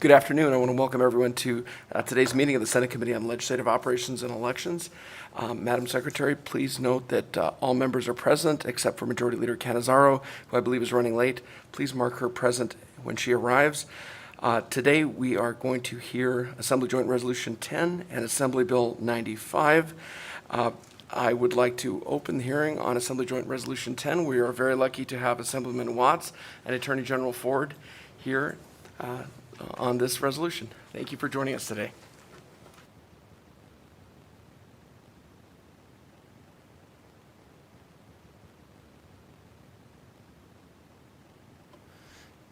Good afternoon. I want to welcome everyone to today's meeting of the Senate Committee on Legislative Operations and Elections. Madam Secretary, please note that all members are present except for Majority Leader Cannizzaro, who I believe is running late. Please mark her present when she arrives. Today we are going to hear Assembly Joint Resolution 10 and Assembly Bill 95. I would like to open the hearing on Assembly Joint Resolution 10. We are very lucky to have Assemblyman Watts and Attorney General Ford here on this resolution. Thank you for joining us today.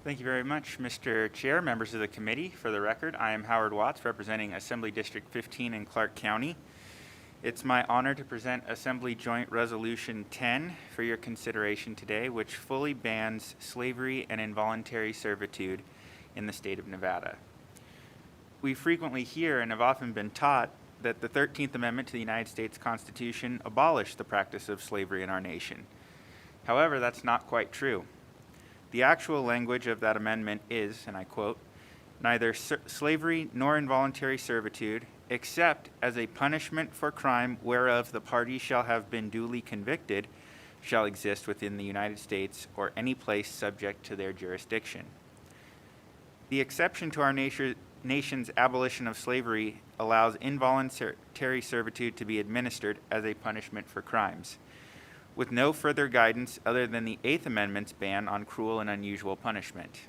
Thank you very much, Mr. Chair, members of the committee. For the record, I am Howard Watts, representing Assembly District 15 in Clark County. It's my honor to present Assembly Joint Resolution 10 for your consideration today, which fully bans slavery and involuntary servitude in the state of Nevada. We frequently hear and have often been taught that the 13th Amendment to the United States Constitution abolished the practice of slavery in our nation. However, that's not quite true. The actual language of that amendment is, and I quote, "Neither slavery nor involuntary servitude, except as a punishment for crime whereof the party shall have been duly convicted, shall exist within the United States or any place subject to their jurisdiction." The exception to our nation's abolition of slavery allows involuntary servitude to be administered as a punishment for crimes, with no further guidance other than the Eighth Amendment's ban on cruel and unusual punishment.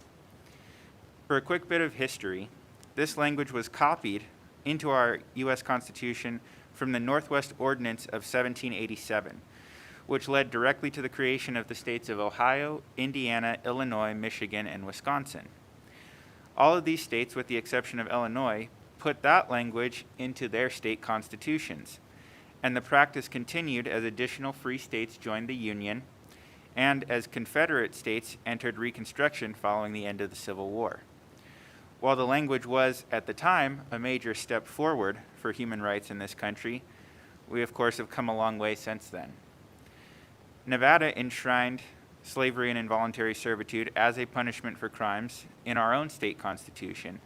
For a quick bit of history, this language was copied into our U.S. Constitution from the Northwest Ordinance of 1787, which led directly to the creation of the states of Ohio, Indiana, Illinois, Michigan, and Wisconsin. All of these states, with the exception of Illinois, put that language into their state constitutions, and the practice continued as additional free states joined the Union and as Confederate states entered Reconstruction following the end of the Civil War. While the language was, at the time, a major step forward for human rights in this country, we of course have come a long way since then. Nevada enshrined slavery and involuntary servitude as a punishment for crimes in our own state constitution,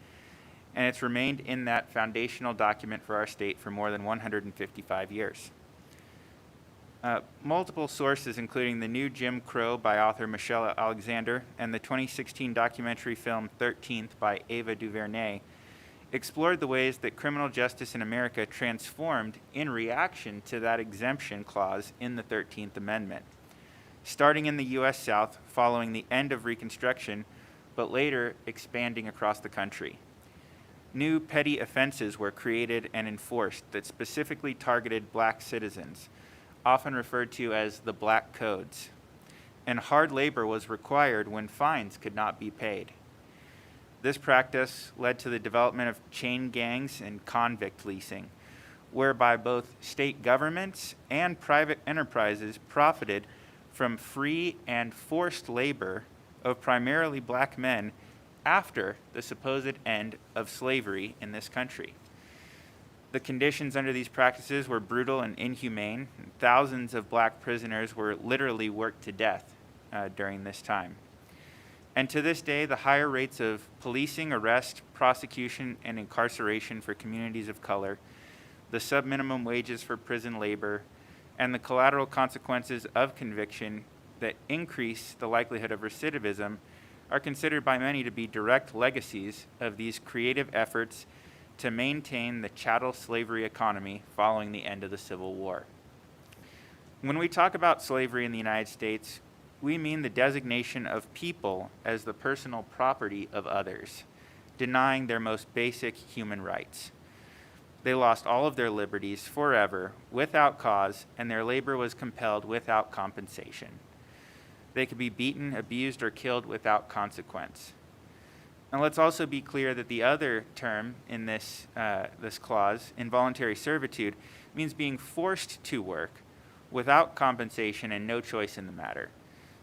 and it's remained in that foundational document for our state for more than 155 years. Multiple sources, including the new Jim Crow by author Michelle Alexander and the 2016 documentary film 13th by Ava DuVernay, explored the ways that criminal justice in America transformed in reaction to that exemption clause in the 13th Amendment, starting in the U.S. South following the end of Reconstruction, but later expanding across the country. New petty offenses were created and enforced that specifically targeted black citizens, often referred to as the Black Codes, and hard labor was required when fines could not be paid. This practice led to the development of chain gangs and convict leasing, whereby both state governments and private enterprises profited from free and forced labor of primarily black men after the supposed end of slavery in this country. The conditions under these practices were brutal and inhumane. Thousands of black prisoners were literally worked to death during this time. And to this day, the higher rates of policing, arrest, prosecution, and incarceration for communities of color, the sub-minimum wages for prison labor, and the collateral consequences of conviction that increase the likelihood of recidivism are considered by many to be direct legacies of these creative efforts to maintain the chattel slavery economy following the end of the Civil War. When we talk about slavery in the United States, we mean the designation of people as the personal property of others, denying their most basic human rights. They lost all of their liberties forever without cause, and their labor was compelled without compensation. They could be beaten, abused, or killed without consequence. Now let's also be clear that the other term in this clause, involuntary servitude, means being forced to work without compensation and no choice in the matter.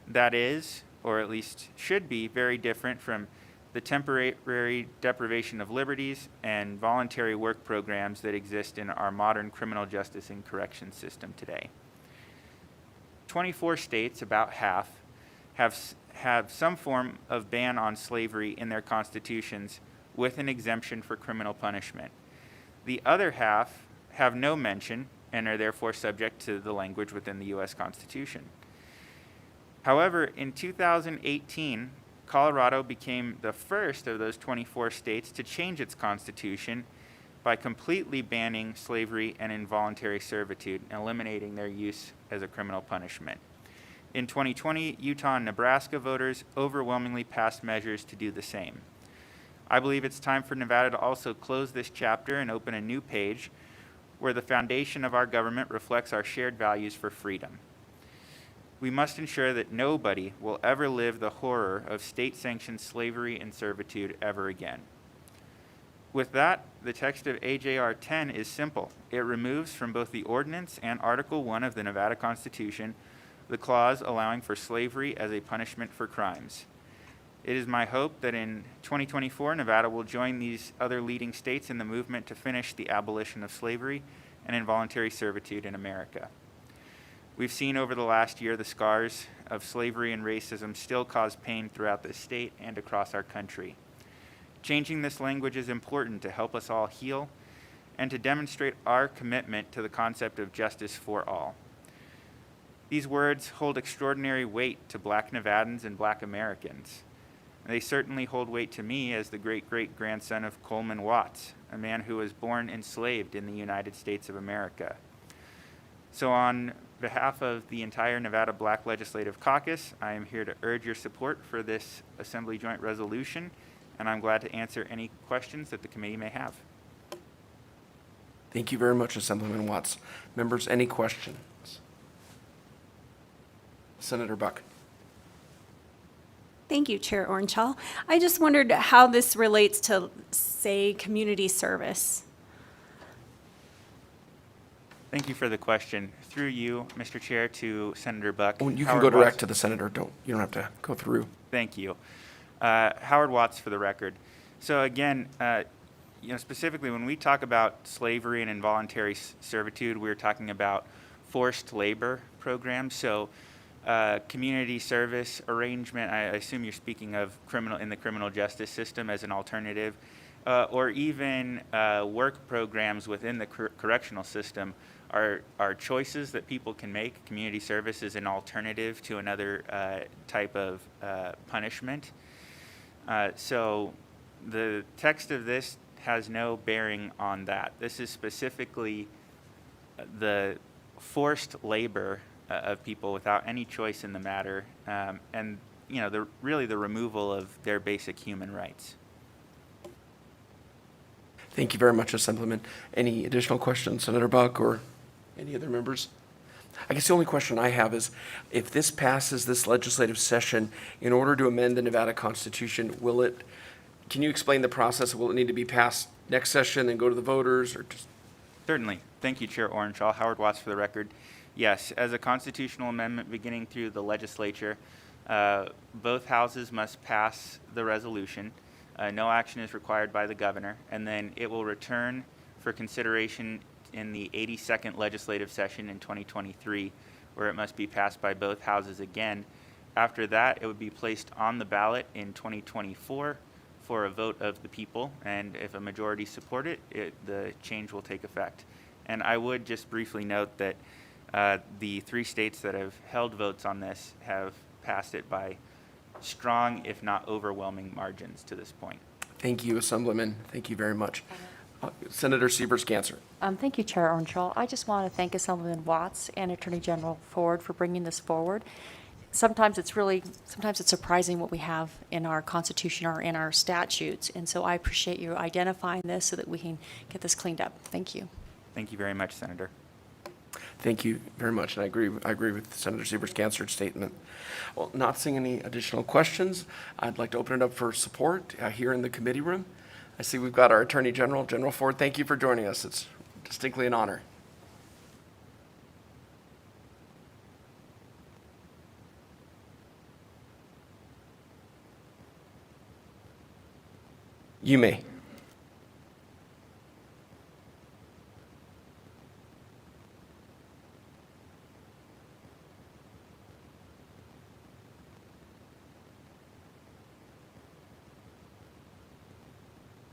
That is, or at least should be, very different from the temporary deprivation of liberties and voluntary work programs that exist in our modern criminal justice and corrections system today. 24 states, about half, have some form of ban on slavery in their constitutions, with an exemption for criminal punishment. The other half have no mention and are therefore subject to the language within the U.S. Constitution. However, in 2018, Colorado became the first of those 24 states to change its constitution by completely banning slavery and involuntary servitude and eliminating their use as a criminal punishment. In 2020, Utah and Nebraska voters overwhelmingly passed measures to do the same. I believe it's time for Nevada to also close this chapter and open a new page where the foundation of our government reflects our shared values for freedom. We must ensure that nobody will ever live the horror of state-sanctioned slavery and servitude ever again. With that, the text of AJR 10 is simple. It removes from both the ordinance and Article 1 of the Nevada Constitution the clause allowing for slavery as a punishment for crimes. It is my hope that in 2024, Nevada will join these other leading states in the movement to finish the abolition of slavery and involuntary servitude in America. We've seen over the last year the scars of slavery and racism still cause pain throughout the state and across our country. Changing this language is important to help us all heal and to demonstrate our commitment to the concept of justice for all. These words hold extraordinary weight to Black Nevadans and Black Americans. They certainly hold weight to me as the great-great-grandson of Coleman Watts, a man who was born enslaved in the United States of America. So on behalf of the entire Nevada Black Legislative Caucus, I am here to urge your support for this Assembly Joint Resolution, and I'm glad to answer any questions that the committee may have. Thank you very much, Assemblyman Watts. Members, any questions? Senator Buck. Thank you, Chair Ornchall. I just wondered how this relates to, say, community service. Thank you for the question. Through you, Mr. Chair, to Senator Buck. Oh, you can Howard go direct Watts. to the senator. You don't have to go through. Thank you. Howard Watts for the record. So again, specifically when we talk about slavery and involuntary servitude, we're talking about forced labor programs. So community service arrangement, I assume you're speaking of in the criminal justice system as an alternative, or even work programs within the correctional system are choices that people can make. Community service is an alternative to another type of punishment. So the text of this has no bearing on that. This is specifically the forced labor of people without any choice in the matter, and really the removal of their basic human rights. Thank you very much, Assemblyman. Any additional questions, Senator Buck or any other members? I guess the only question I have is, if this passes this legislative session, in order to amend the Nevada Constitution, can you explain the process? Will it need to be passed next session and go to the voters, or just? Certainly. Thank you, Chair Ornchall. Howard Watts for the record. Yes, as a constitutional amendment beginning through the legislature, both houses must pass the resolution. No action is required by the governor, and then it will return for consideration in the 82nd legislative session in 2023, where it must be passed by both houses again. After that, it would be placed on the ballot in 2024 for a vote of the people, and if a majority support it, the change will take effect. And I would just briefly note that the 3 states that have held votes on this have passed it by strong, if not overwhelming, margins to this point. Thank you, Assemblyman. Thank you very much. Senator Sievers-Ganser. Thank you, Chair Ornchall. I just want to thank Assemblyman Watts and Attorney General Ford for bringing this forward. Sometimes it's surprising what we have in our Constitution or in our statutes, and so I appreciate you identifying this so that we can get this cleaned up. Thank you. Thank you very much, Senator. Thank you very much, and I agree with Senator Sievers-Ganser's statement. Well, not seeing any additional questions, I'd like to open it up for support here in the committee room. I see we've got our Attorney General, General Ford. Thank you for joining us. It's distinctly an honor. You may.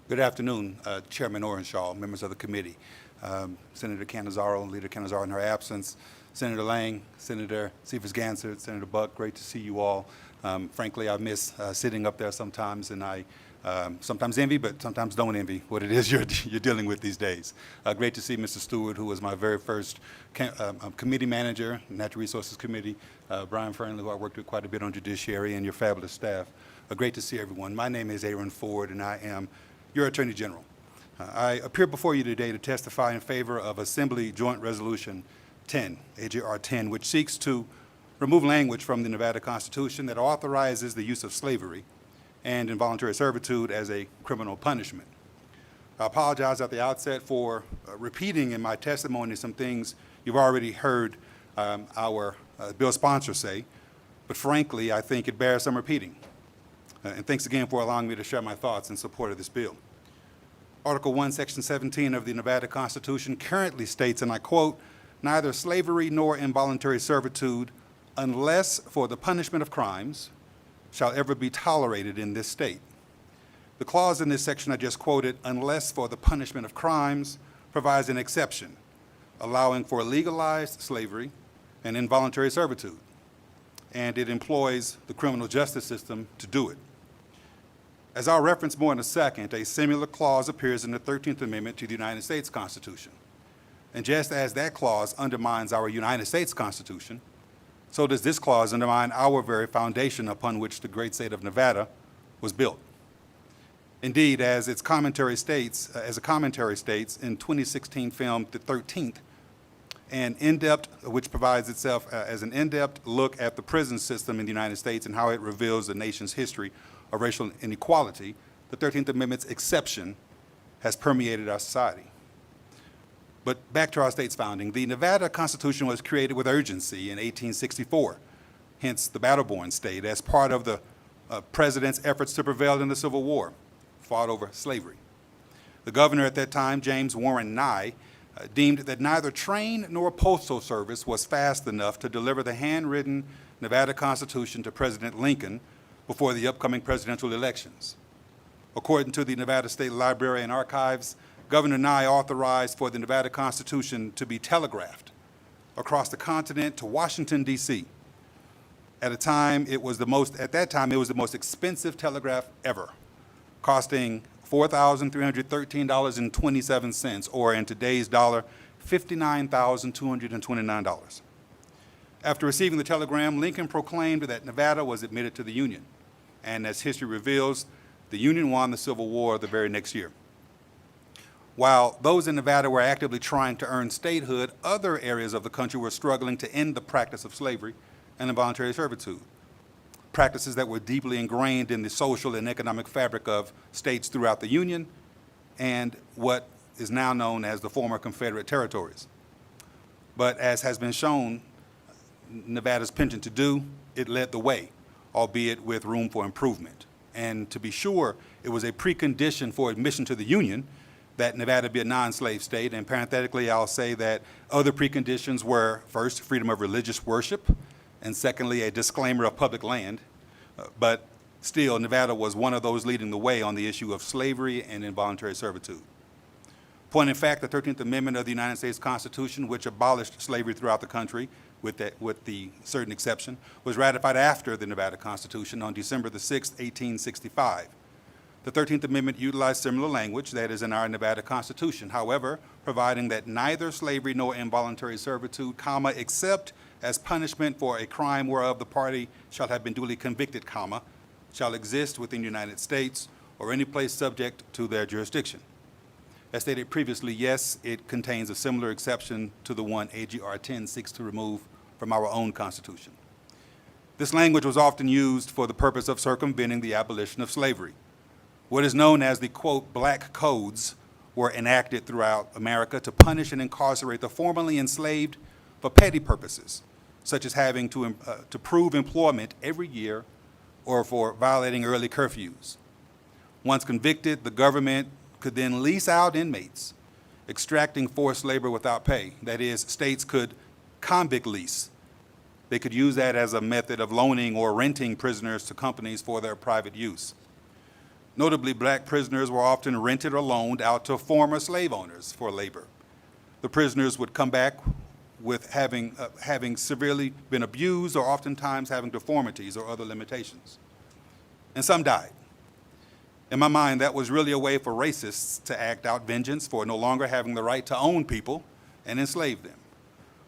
Good afternoon, Chairman Orenshaw, members of the committee, Senator Canizaro, Leader Canizaro in her absence, Senator Lang, Senator Cephas-Gansert, Senator Buck, great to see you all. Frankly, I miss sitting up there sometimes, and I sometimes envy, but sometimes don't envy what it is you're dealing with these days. Great to see Mr. Stewart, who was my very first committee manager, Natural Resources Committee, Brian Fernley, who I worked with quite a bit on Judiciary, and your fabulous staff. Great to see everyone. My name is Aaron Ford, and I am your Attorney General. I appear before you today to testify in favor of Assembly Joint Resolution 10, AJR 10, which seeks to remove language from the Nevada Constitution that authorizes the use of slavery and involuntary servitude as a criminal punishment. I apologize at the outset for repeating in my testimony some things you've already heard our bill sponsor say, but frankly, I think it bears some repeating. And thanks again for allowing me to share my thoughts in support of this bill. Article 1, Section 17 of the Nevada Constitution currently states, and I quote, "Neither slavery nor involuntary servitude, unless for the punishment of crimes, shall ever be tolerated in this state." The clause in this section I just quoted, "unless for the punishment of crimes," provides an exception, allowing for legalized slavery and involuntary servitude, and it employs the criminal justice system to do it. As I'll reference more in a second, a similar clause appears in the 13th Amendment to the United States Constitution. And just as that clause undermines our United States Constitution, so does this clause undermine our very foundation upon which the great state of Nevada was built. Indeed, as a commentary states in 2016 film The 13th, which provides itself as an in-depth look at the prison system in the United States and how it reveals the nation's history of racial inequality, the 13th Amendment's exception has permeated our society. But back to our state's founding. The Nevada Constitution was created with urgency in 1864, hence the battle-born state, as part of the president's efforts to prevail in the Civil War, fought over slavery. The governor at that time, James Warren Nye, deemed that neither train nor postal service was fast enough to deliver the handwritten Nevada Constitution to President Lincoln before the upcoming presidential elections. According to the Nevada State Library and Archives, Governor Nye authorized for the Nevada Constitution to be telegraphed across the continent to Washington, D.C. At that time, it was the most expensive telegraph ever, costing $4,313.27, or in today's dollar, $59,229. After receiving the telegram, Lincoln proclaimed that Nevada was admitted to the Union. And as history reveals, the Union won the Civil War the very next year. While those in Nevada were actively trying to earn statehood, other areas of the country were struggling to end the practice of slavery and involuntary servitude, practices that were deeply ingrained in the social and economic fabric of states throughout the Union and what is now known as the former Confederate territories. But as has been shown, Nevada's penchant to do, it led the way, albeit with room for improvement. And to be sure, it was a precondition for admission to the Union that Nevada be a non-slave state. And parenthetically, I'll say that other preconditions were, first, freedom of religious worship, and secondly, a disclaimer of public land. But still, Nevada was one of those leading the way on the issue of slavery and involuntary servitude. Point in fact, the 13th Amendment of the United States Constitution, which abolished slavery throughout the country, with the certain exception, was ratified after the Nevada Constitution on December the 6th, 1865. The 13th Amendment utilized similar language that is in our Nevada Constitution, however, providing that neither slavery nor involuntary servitude, comma, except as punishment for a crime whereof the party shall have been duly convicted, comma, shall exist within the United States or any place subject to their jurisdiction. As stated previously, yes, it contains a similar exception to the one AJR 10 seeks to remove from our own Constitution. This language was often used for the purpose of circumventing the abolition of slavery. What is known as the, quote, black codes were enacted throughout America to punish and incarcerate the formerly enslaved for petty purposes, such as having to prove employment every year or for violating early curfews. Once convicted, the government could then lease out inmates, extracting forced labor without pay. That is, states could convict lease. They could use that as a method of loaning or renting prisoners to companies for their private use. Notably, black prisoners were often rented or loaned out to former slave owners for labor. The prisoners would come back with having severely been abused or oftentimes having deformities or other limitations. And some died. In my mind, that was really a way for racists to act out vengeance for no longer having the right to own people and enslave them.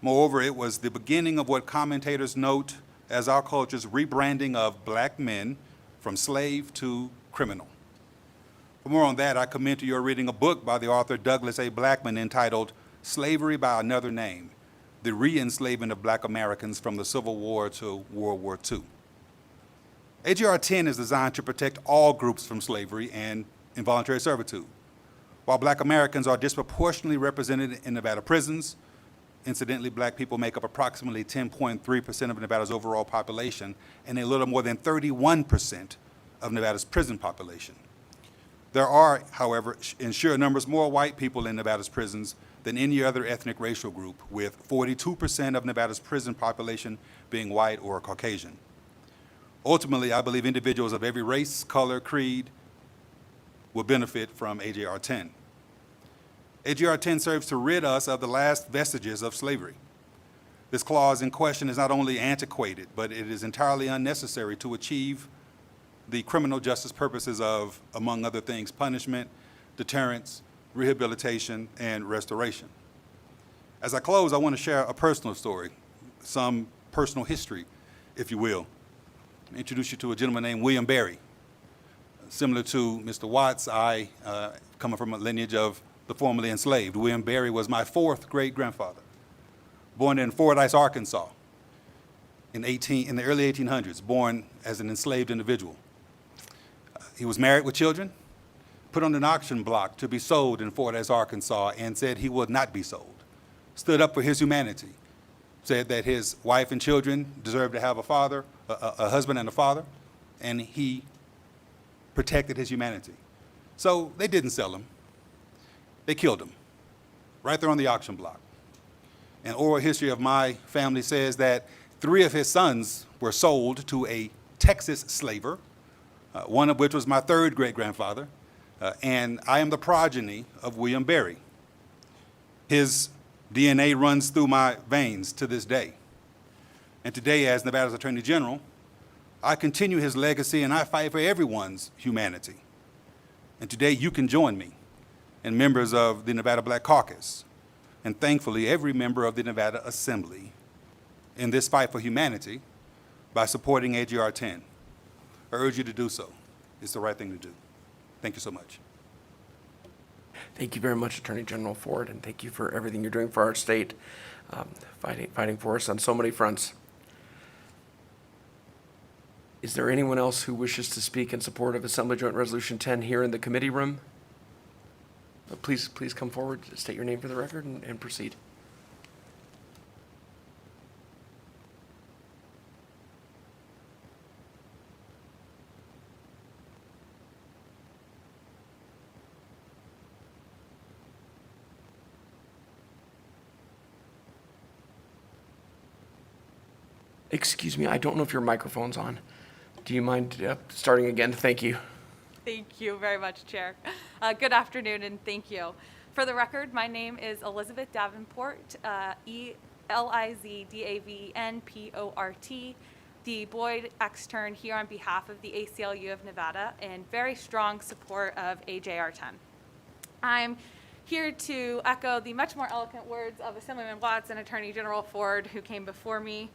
Moreover, it was the beginning of what commentators note as our culture's rebranding of black men from slave to criminal. For more on that, I commend to your reading a book by the author Douglas A. Blackman entitled Slavery by Another Name, The Re-Enslavement of Black Americans from the Civil War to World War II. AJR 10 is designed to protect all groups from slavery and involuntary servitude. While black Americans are disproportionately represented in Nevada prisons, incidentally, black people make up approximately 10.3% of Nevada's overall population and a little more than 31% of Nevada's prison population. There are, however, in sheer numbers more white people in Nevada's prisons than any other ethnic racial group, with 42% of Nevada's prison population being white or Caucasian. Ultimately, I believe individuals of every race, color, creed will benefit from AJR 10. AJR 10 serves to rid us of the last vestiges of slavery. This clause in question is not only antiquated, but it is entirely unnecessary to achieve the criminal justice purposes of, among other things, punishment, deterrence, rehabilitation, and restoration. As I close, I want to share a personal story, some personal history, if you will. Introduce you to a gentleman named William Berry. Similar to Mr. Watts, I come from a lineage of the formerly enslaved. William Berry was my fourth great-grandfather, born in Fordyce, Arkansas in the early 1800s, born as an enslaved individual. He was married with children, put on an auction block to be sold in Fordyce, Arkansas, and said he would not be sold. Stood up for his humanity, said that his wife and children deserved to have a father, a husband and a father, and he protected his humanity. So they didn't sell him. They killed him right there on the auction block. An oral history of my family says that 3 of his sons were sold to a Texas slaver, one of which was my third great-grandfather, and I am the progeny of William Berry. His DNA runs through my veins to this day. And today, as Nevada's Attorney General, I continue his legacy and I fight for everyone's humanity. And today you can join me and members of the Nevada Black Caucus, and thankfully every member of the Nevada Assembly in this fight for humanity by supporting AJR 10. I urge you to do so. It's the right thing to do. Thank you so much. Thank you very much, Attorney General Ford, and thank you for everything you're doing for our state, fighting for us on so many fronts. Is there anyone else who wishes to speak in support of Assembly Joint Resolution 10 here in the committee room? Please come forward, state your name for the record, and proceed. Excuse me, I don't know if your microphone's on. Do you mind starting again? Thank you. Thank you very much, Chair. Good afternoon, and thank you. For the record, my name is Elizabeth Davenport, Elizdavenport, the Boyd extern here on behalf of the ACLU of Nevada, in very strong support of AJR 10. I'm here to echo the much more eloquent words of Assemblyman Watts and Attorney General Ford, who came before me.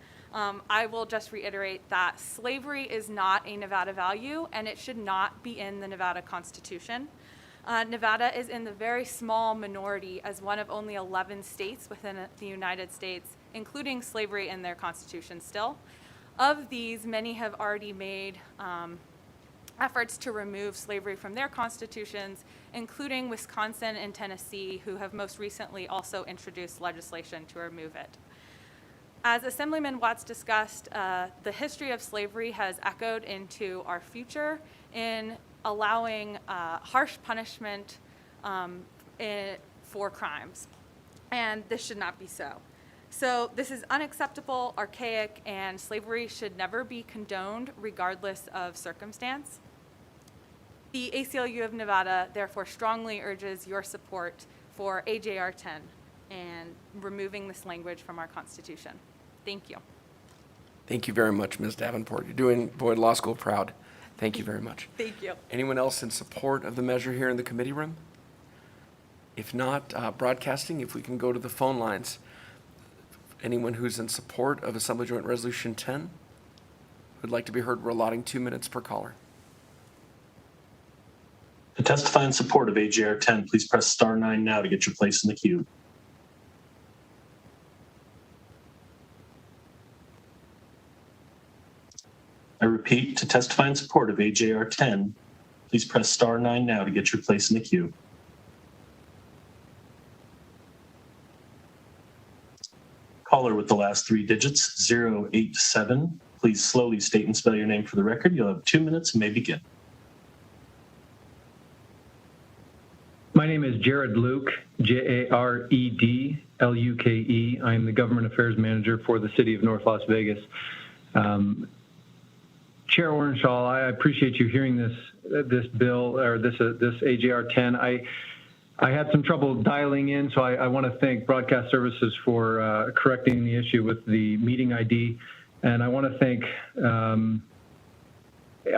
I will just reiterate that slavery is not a Nevada value, and it should not be in the Nevada Constitution. Nevada is in the very small minority as one of only 11 states within the United States, including slavery in their constitution still. Of these, many have already made efforts to remove slavery from their constitutions, including Wisconsin and Tennessee, who have most recently also introduced legislation to remove it. As Assemblyman Watts discussed, the history of slavery has echoed into our future in allowing harsh punishment for crimes, and this should not be so. So this is unacceptable, archaic, and slavery should never be condoned regardless of circumstance. The ACLU of Nevada therefore strongly urges your support for AJR 10 and removing this language from our Constitution. Thank you. Thank you very much, Ms. Davenport. You're doing Boyd Law School proud. Thank you very much. Thank you. Anyone else in support of the measure here in the committee room? If not, broadcasting, if we can go to the phone lines. Anyone who's in support of Assembly Joint Resolution 10 would like to be heard, we're allotting 2 minutes per caller. To testify in support of AJR 10, please press star 9 now to get your place in the queue. I repeat, to testify in support of AJR 10, please press star 9 now to get your place in the queue. Caller with the last 3 digits, 087. Please slowly state and spell your name for the record. You'll have 2 minutes and may begin. My name is Jared Luke, Jaredluke. I am the Government Affairs Manager for the City of North Las Vegas. Chair Orenshaw, I appreciate you hearing this bill, or this AJR 10. I had some trouble dialing in, so I want to thank Broadcast Services for correcting the issue with the meeting ID. And I want to thank,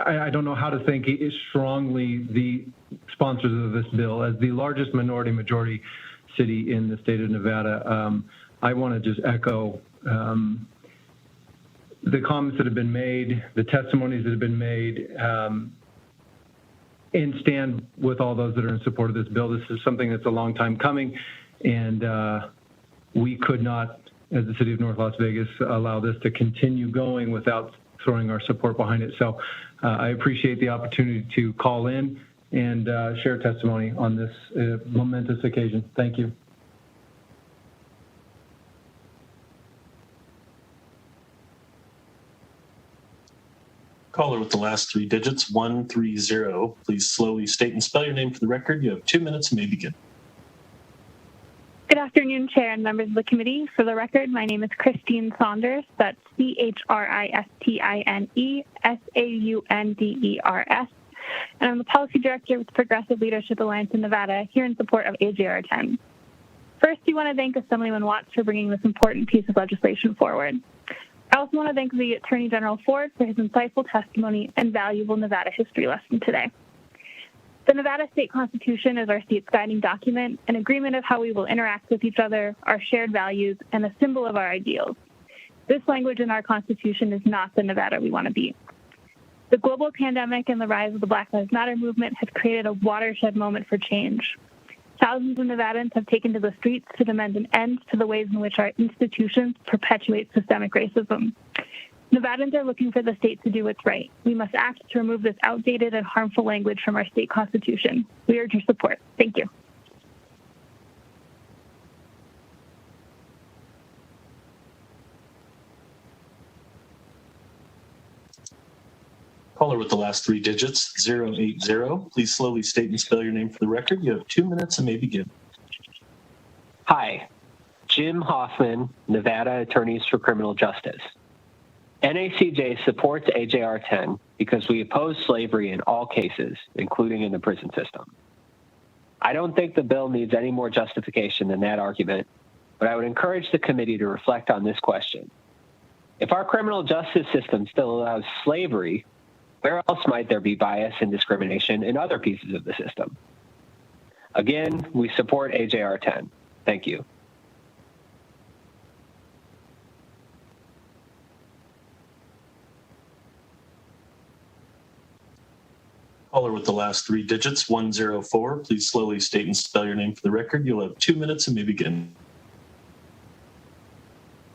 I don't know how to thank strongly the sponsors of this bill. As the largest majority city in the state of Nevada, I want to just echo the comments that have been made, the testimonies that have been made, and stand with all those that are in support of this bill. This is something that's a long time coming, and we could not, as the city of North Las Vegas, allow this to continue going without throwing our support behind it. So I appreciate the opportunity to call in and share testimony on this momentous occasion. Thank you. Caller with the last 3 digits, 130. Please slowly state and spell your name for the record. You have 2 minutes and may begin. Good afternoon, Chair and members of the committee. For the record, my name is Christine Saunders. That's CHRISTINESAUNDERS. And I'm the Policy Director with Progressive Leadership Alliance in Nevada, here in support of AJR 10. First, we want to thank Assemblyman Watts for bringing this important piece of legislation forward. I also want to thank the Attorney General Ford for his insightful testimony and valuable Nevada history lesson today. The Nevada State Constitution is our state's guiding document, an agreement of how we will interact with each other, our shared values, and a symbol of our ideals. This language in our Constitution is not the Nevada we want to be. The global pandemic and the rise of the Black Lives Matter movement have created a watershed moment for change. Thousands of Nevadans have taken to the streets to demand an end to the ways in which our institutions perpetuate systemic racism. Nevadans are looking for the state to do what's right. We must act to remove this outdated and harmful language from our state constitution. We urge your support. Thank you. Caller with the last 3 digits, 080. Please slowly state and spell your name for the record. You have 2 minutes and may begin. Hi, Jim Hoffman, Nevada Attorneys for Criminal Justice. NACJ supports AJR 10 because we oppose slavery in all cases, including in the prison system. I don't think the bill needs any more justification than that argument, but I would encourage the committee to reflect on this question. If our criminal justice system still allows slavery, where else might there be bias and discrimination in other pieces of the system? Again, we support AJR 10. Thank you. Caller with the last 3 digits, 104. Please slowly state and spell your name for the record. You'll have 2 minutes and may begin.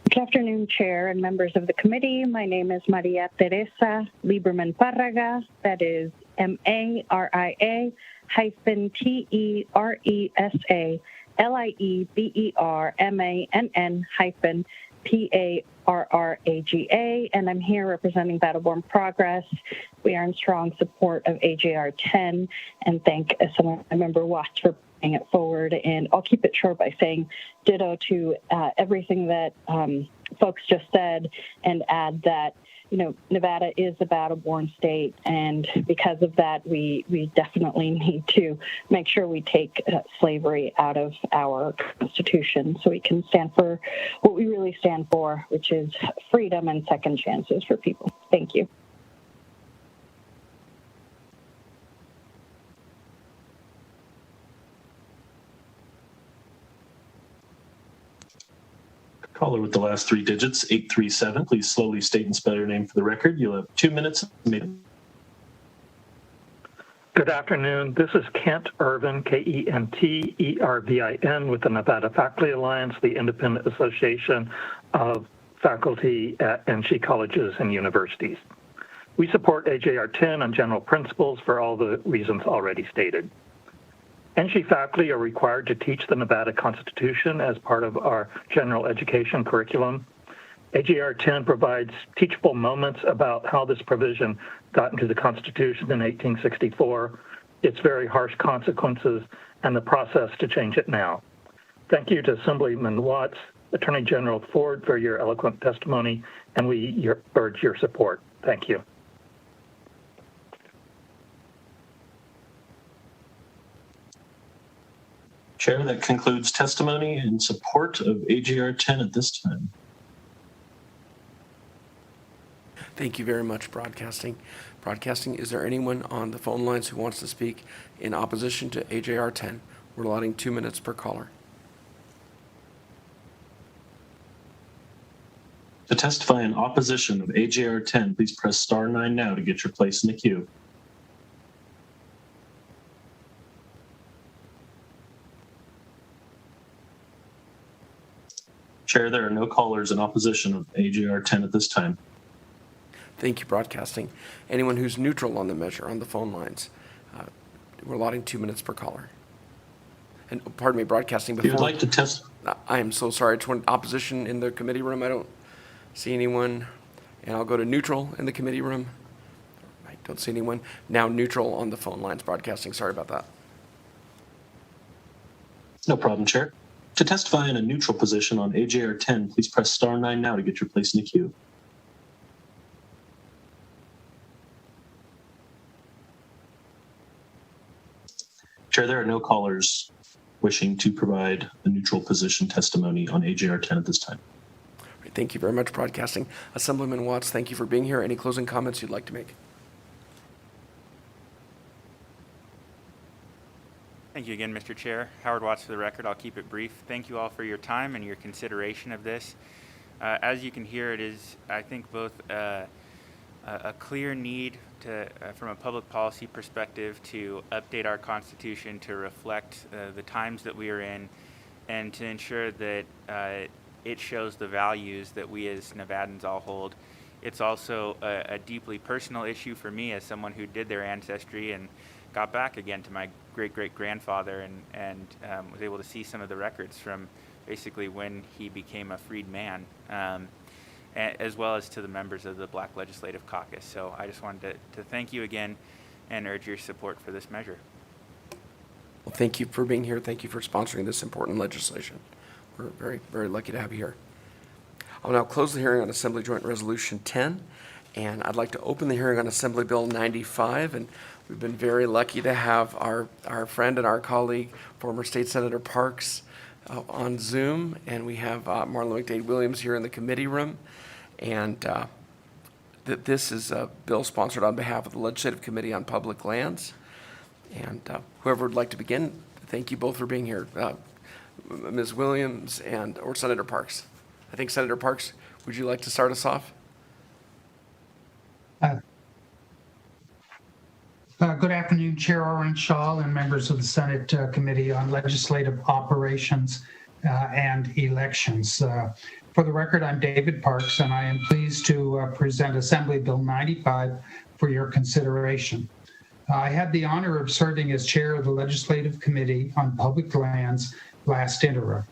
Good afternoon, Chair and members of the committee. My name is Maria Teresa Lieberman Parraga. That is MARIA-TERESA-LIEBERMANN-PARRAGA, and I'm here representing Battleborn Progress. We are in strong support of AJR 10, and thank Member Watts for bringing it forward. And I'll keep it short by saying ditto to everything that folks just said, and add that Nevada is a battle-born state, and because of that, we definitely need to make sure we take slavery out of our Constitution so we can stand for what we really stand for, which is freedom and second chances for people. Thank you. Caller with the last three digits, 837. Please slowly state and spell your name for the record. You'll have 2 minutes. Good afternoon. This is Kent Irvin, Kent-Ervin, with the Nevada Faculty Alliance, the independent association of faculty at NC colleges and universities. We support AJR 10 on general principles for all the reasons already stated. NC faculty are required to teach the Nevada Constitution as part of our general education curriculum. AJR 10 provides teachable moments about how this provision got into the Constitution in 1864, its very harsh consequences, and the process to change it now. Thank you to Assemblyman Watts, Attorney General Ford for your eloquent testimony, and we urge your support. Thank you. Chair, that concludes testimony in support of AJR 10 at this time. Thank you very much, Broadcasting. Broadcasting, is there anyone on the phone lines who wants to speak in opposition to AJR 10? We're allotting 2 minutes per caller. To testify in opposition of AJR 10, please press star 9 now to get your place in the queue. Chair, there are no callers in opposition of AJR 10 at this time. Thank you, Broadcasting. Anyone who's neutral on the measure on the phone lines, we're allotting 2 minutes per caller. And pardon me, Broadcasting. If you'd like to test, I am so sorry. Opposition in the committee room. I don't see anyone, and I'll go to neutral in the committee room. I don't see anyone. Now neutral on the phone lines. Broadcasting. Sorry about that. No problem, Chair. To testify in a neutral position on AJR 10, please press star 9 now to get your place in the queue. Chair, there are no callers wishing to provide a neutral position testimony on AJR 10 at this time. Thank you very much, Broadcasting. Assemblyman Watts, thank you for being here. Any closing comments you'd like to make? Thank you again, Mr. Chair. Howard Watts for the record. I'll keep it brief. Thank you all for your time and your consideration of this. As you can hear, it is, I think, both a clear need to, from a public policy perspective, to update our Constitution to reflect the times that we are in, and to ensure that it shows the values that we as Nevadans all hold. It's also a deeply personal issue for me as someone who did their ancestry and got back again to my great-great-grandfather and was able to see some of the records from basically when he became a freed man, as well as to the members of the Black Legislative Caucus. So I just wanted to thank you again and urge your support for this measure. Well, thank you for being here. Thank you for sponsoring this important legislation. We're very, very lucky to have you here. I'll now close the hearing on Assembly Joint Resolution 10, and I'd like to open the hearing on Assembly Bill 95, and we've been very lucky to have our friend and our colleague, former State Senator Parks, on Zoom, and we have Marla McDade Williams here in the committee room, and this is a bill sponsored on behalf of the Legislative Committee on Public Lands, and whoever would like to begin, thank you both for being here, Ms. Williams or Senator Parks. I think Senator Parks, would you like to start us off? Good afternoon, Chair Orenshaw and members of the Senate Committee on Legislative Operations and Elections. For the record, I'm David Parks, and I am pleased to present Assembly Bill 95 for your consideration. I had the honor of serving as chair of the Legislative Committee on Public Lands last interim.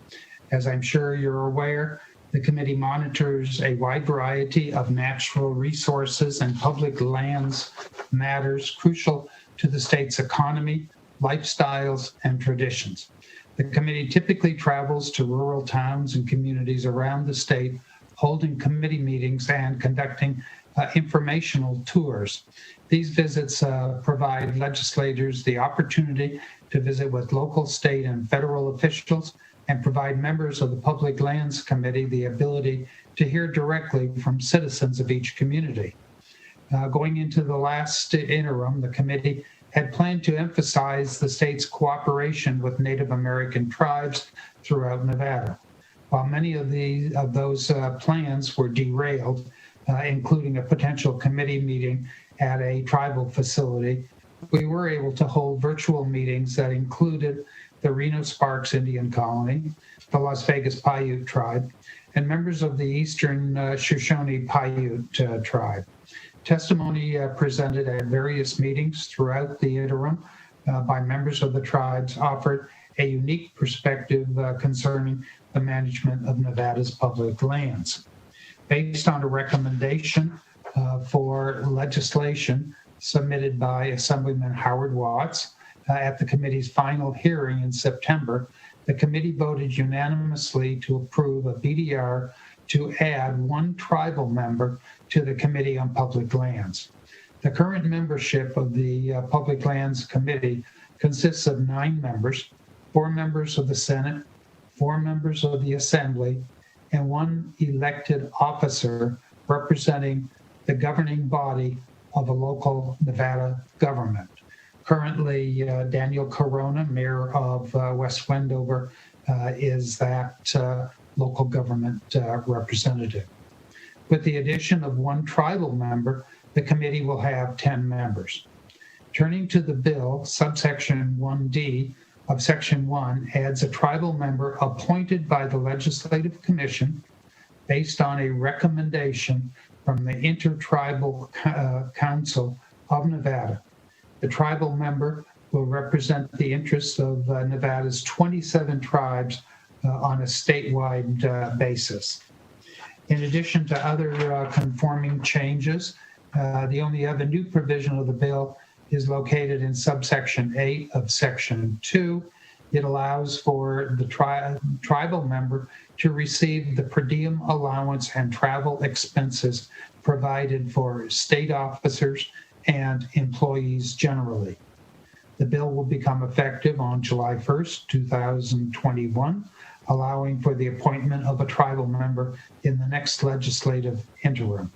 As I'm sure you're aware, the committee monitors a wide variety of natural resources and public lands matters crucial to the state's economy, lifestyles, and traditions. The committee typically travels to rural towns and communities around the state, holding committee meetings and conducting informational tours. These visits provide legislators the opportunity to visit with local, state, and federal officials and provide members of the Public Lands Committee the ability to hear directly from citizens of each community. Going into the last interim, the committee had planned to emphasize the state's cooperation with Native American tribes throughout Nevada. While many of those plans were derailed, including a potential committee meeting at a tribal facility, we were able to hold virtual meetings that included the Reno Sparks Indian Colony, the Las Vegas Paiute Tribe, and members of the Eastern Shoshone Paiute Tribe. Testimony presented at various meetings throughout the interim by members of the tribes offered a unique perspective concerning the management of Nevada's public lands. Based on a recommendation for legislation submitted by Assemblyman Howard Watts at the committee's final hearing in September, the committee voted unanimously to approve a BDR to add one tribal member to the Committee on Public Lands. The current membership of the Public Lands Committee consists of 9 members, 4 members of the Senate, 4 members of the Assembly, and 1 elected officer representing the governing body of a local Nevada government. Currently, Daniel Corona, mayor of West Wendover, is that local government representative. With the addition of 1 tribal member, the committee will have 10 members. Turning to the bill, subsection 1D of section 1 adds a tribal member appointed by the Legislative Commission based on a recommendation from the Intertribal Council of Nevada. The tribal member will represent the interests of Nevada's 27 tribes on a statewide basis. In addition to other conforming changes, the only other new provision of the bill is located in subsection 8 of section 2. It allows for the tribal member to receive the per diem allowance and travel expenses provided for state officers and employees generally. The bill will become effective on July 1st, 2021, allowing for the appointment of a tribal member in the next legislative interim.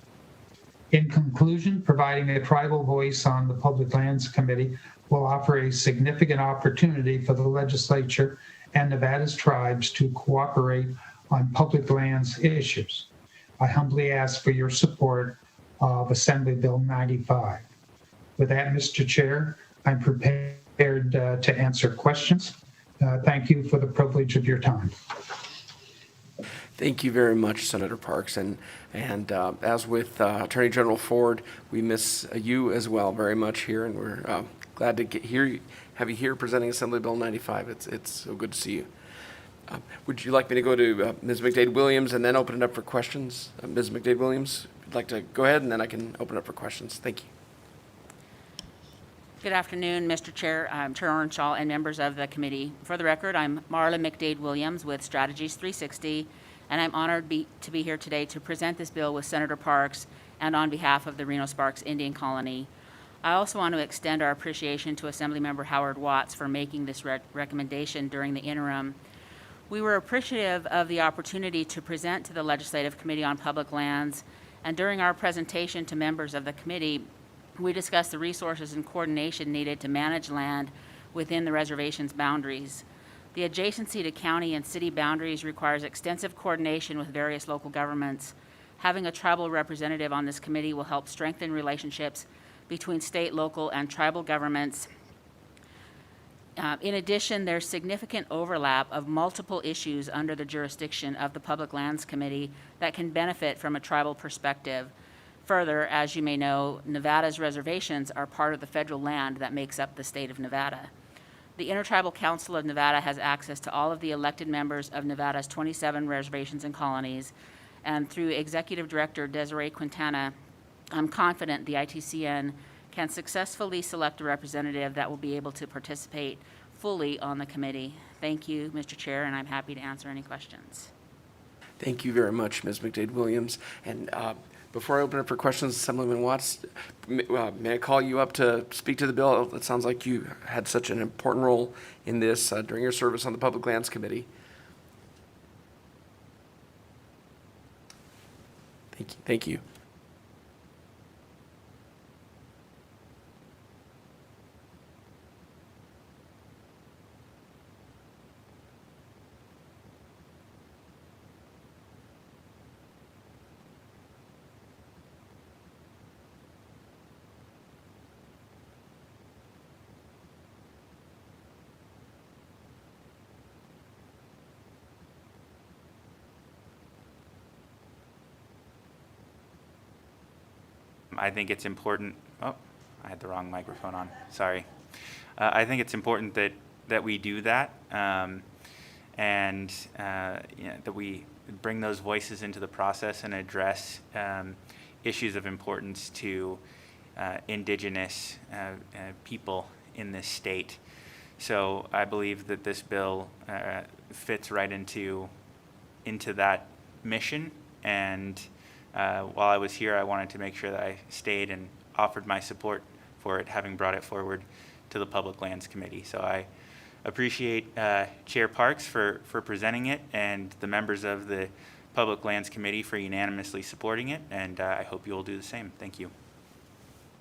In conclusion, providing a tribal voice on the Public Lands Committee will offer a significant opportunity for the legislature and Nevada's tribes to cooperate on public lands issues. I humbly ask for your support of Assembly Bill 95. With that, Mr. Chair, I'm prepared to answer questions. Thank you for the privilege of your time. Thank you very much, Senator Parks. And as with Attorney General Ford, we miss you as well very much here, and we're glad to have you here presenting Assembly Bill 95. It's so good to see you. Would you like me to go to Ms. McDade-Williams and then open it up for questions? Ms. McDade-Williams, if you'd like to go ahead, and then I can open it up for questions. Thank you. Good afternoon, Mr. Chair, Chair Orenshaw, and members of the committee. For the record, I'm Marla McDade-Williams with Strategies 360, and I'm honored to be here today to present this bill with Senator Parks and on behalf of the Reno Sparks Indian Colony. I also want to extend our appreciation to Assemblymember Howard Watts for making this recommendation during the interim. We were appreciative of the opportunity to present to the Legislative Committee on Public Lands, and during our presentation to members of the committee, we discussed the resources and coordination needed to manage land within the reservation's boundaries. The adjacency to county and city boundaries requires extensive coordination with various local governments. Having a tribal representative on this committee will help strengthen relationships between state, local, and tribal governments. In addition, there's significant overlap of multiple issues under the jurisdiction of the Public Lands Committee that can benefit from a tribal perspective. Further, as you may know, Nevada's reservations are part of the federal land that makes up the state of Nevada. The Intertribal Council of Nevada has access to all of the elected members of Nevada's 27 reservations and colonies, and through Executive Director Desiree Quintana, I'm confident the ITCN can successfully select a representative that will be able to participate fully on the committee. Thank you, Mr. Chair, and I'm happy to answer any questions. Thank you very much, Ms. McDade-Williams. And Before I open it for questions, Assemblyman Watts, may I call you up to speak to the bill? It sounds like you had such an important role in this during your service on the Public Lands Committee. Thank you. Thank you. I think it's important. Oh, I had the wrong microphone on. Sorry. I think it's important that we do that, and that we bring those voices into the process and address issues of importance to Indigenous people in this state. So I believe that this bill fits right into that mission. And while I was here, I wanted to make sure that I stayed and offered my support for it, having brought it forward to the Public Lands Committee. So I appreciate Chair Parks for presenting it, and the members of the Public Lands Committee for unanimously supporting it, and I hope you will do the same. Thank you.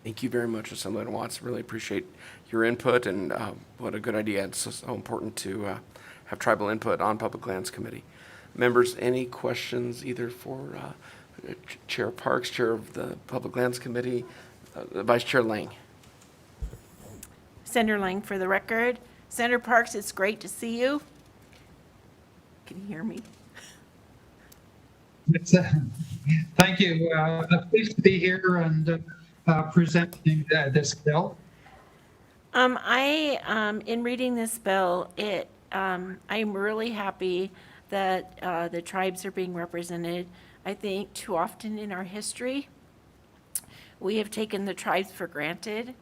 Thank you very much, Assemblyman Watts. Really appreciate your input, and what a good idea. It's so important to have tribal input on Public Lands Committee. Members, any questions either for Chair Parks, Chair of the Public Lands Committee, Vice Chair Lang? Senator Lang, for the record. Senator Parks, it's great to see you. Can you hear me? Thank you. Pleased to be here and presenting this bill. In reading this bill, I'm really happy that the tribes are being represented. I think too often in our history, we have taken the tribes for granted.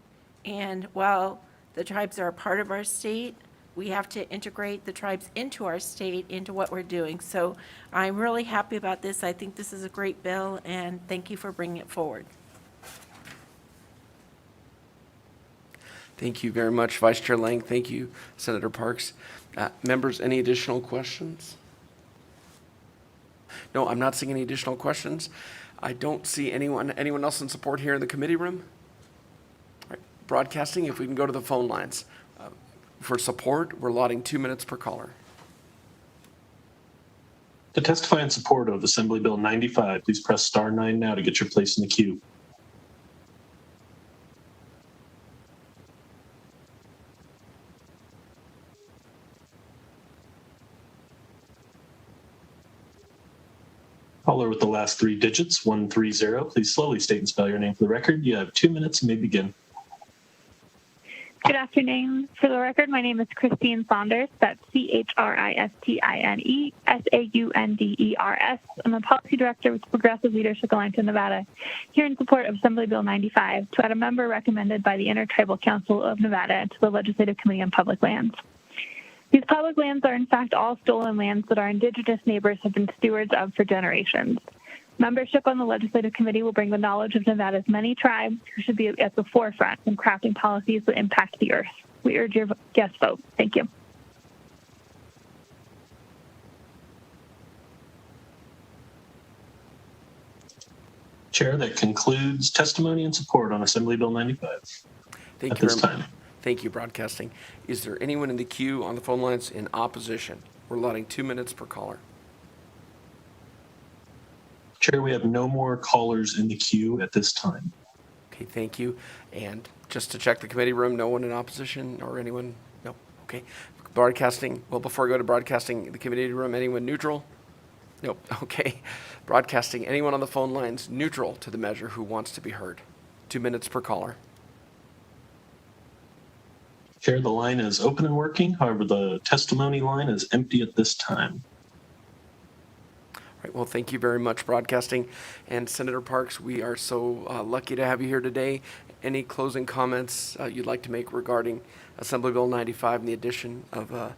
And while the tribes are a part of our state, we have to integrate the tribes into our state, into what we're doing. So I'm really happy about this. I think this is a great bill, and thank you for bringing it forward. Thank you very much, Vice Chair Lang. Thank you, Senator Parks. Members, any additional questions? No, I'm not seeing any additional questions. I don't see anyone else in support here in the committee room. All right, broadcasting, if we can go to the phone lines. For support, we're allotting 2 minutes per caller. To testify in support of Assembly Bill 95, please press *9 now to get your place in the queue. Caller with the last 3 digits, 130. Please slowly state and spell your name for the record. You have 2 minutes and may begin. Good afternoon. For the record, my name is Christine Saunders. That's ChristineSaunders. I'm a policy director with Progressive Leadership Alliance in Nevada, here in support of Assembly Bill 95 to add a member recommended by the Intertribal Council of Nevada to the Legislative Committee on Public Lands. These public lands are in fact all stolen lands that our Indigenous neighbors have been stewards of for generations. Membership on the Legislative Committee will bring the knowledge of Nevada's many tribes who should be at the forefront in crafting policies that impact the earth. We urge your yes vote. Thank you. Chair, that concludes testimony and support on Assembly Bill 95 Thank at you this very much. time. Thank you, broadcasting. Is there anyone in the queue on the phone lines in opposition? We're allotting 2 minutes per caller. Chair, we have no more callers in the queue at this time. Okay, thank you. And just to check the committee room, no one in opposition or anyone? No. Okay. Broadcasting. Well, before I go to broadcasting, the committee room, anyone neutral? Nope. Okay. Broadcasting. Anyone on the phone lines neutral to the measure who wants to be heard? 2 minutes per caller. Chair, the line is open and working. However, the testimony line is empty at this time. All right, well, thank you very much, broadcasting. And Senator Parks, we are so lucky to have you here today. Any closing comments you'd like to make regarding Assembly Bill 95 and the addition of a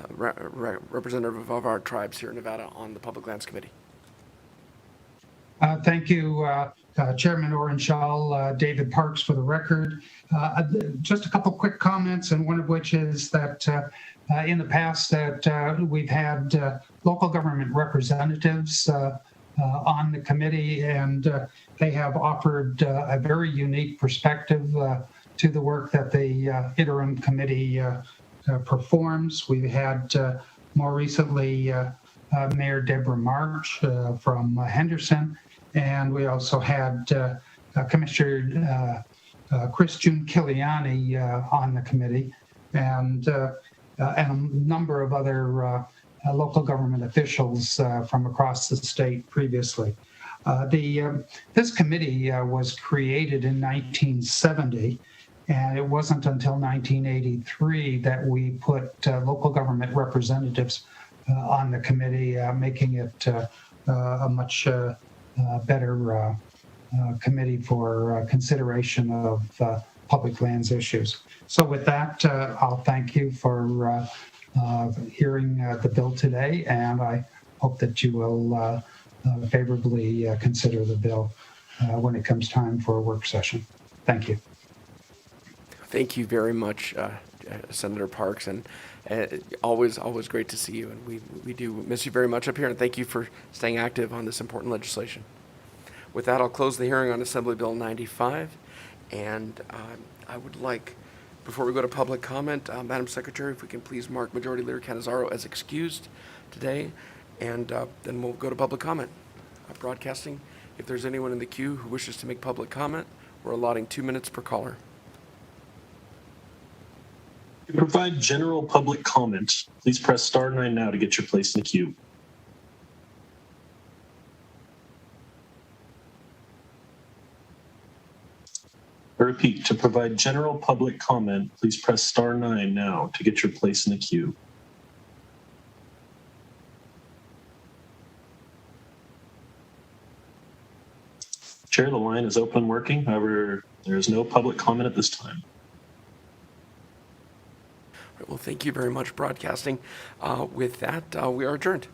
representative of our tribes here in Nevada on the Public Lands Committee? Thank you, Chairman Orenshaw, David Parks for the record. Just a couple quick comments, and one of which is that in the past that we've had local government representatives on the committee, and they have offered a very unique perspective to the work that the interim committee performs. We've had more recently Mayor Deborah March from Henderson, and we also had Commissioner Chris June Kiliani on the committee, and a number of other local government officials from across the state previously. This committee was created in 1970, and it wasn't until 1983 that we put local government representatives on the committee, making it a much better committee for consideration of public lands issues. So with that, I'll thank you for hearing the bill today, and I hope that you will favorably consider the bill when it comes time for a work session. Thank you. Thank you very much, Senator Parks, and always great to see you, and we do miss you very much up here, and thank you for staying active on this important legislation. With that, I'll close the hearing on Assembly Bill 95, and I would like, before we go to public comment, Madam Secretary, if we can please mark Majority Leader Cannizzaro as excused today, and then we'll go to public comment. Broadcasting, if there's anyone in the queue who wishes to make public comment, we're allotting 2 minutes per caller. To provide general public comment, please press star 9 now to get your place in the queue. I repeat, to provide general public comment, please press star 9 now to get your place in the queue. Chair, the line is open and working. However, there is no public comment at this time. Well, thank you very much, Broadcasting. With that, we are adjourned.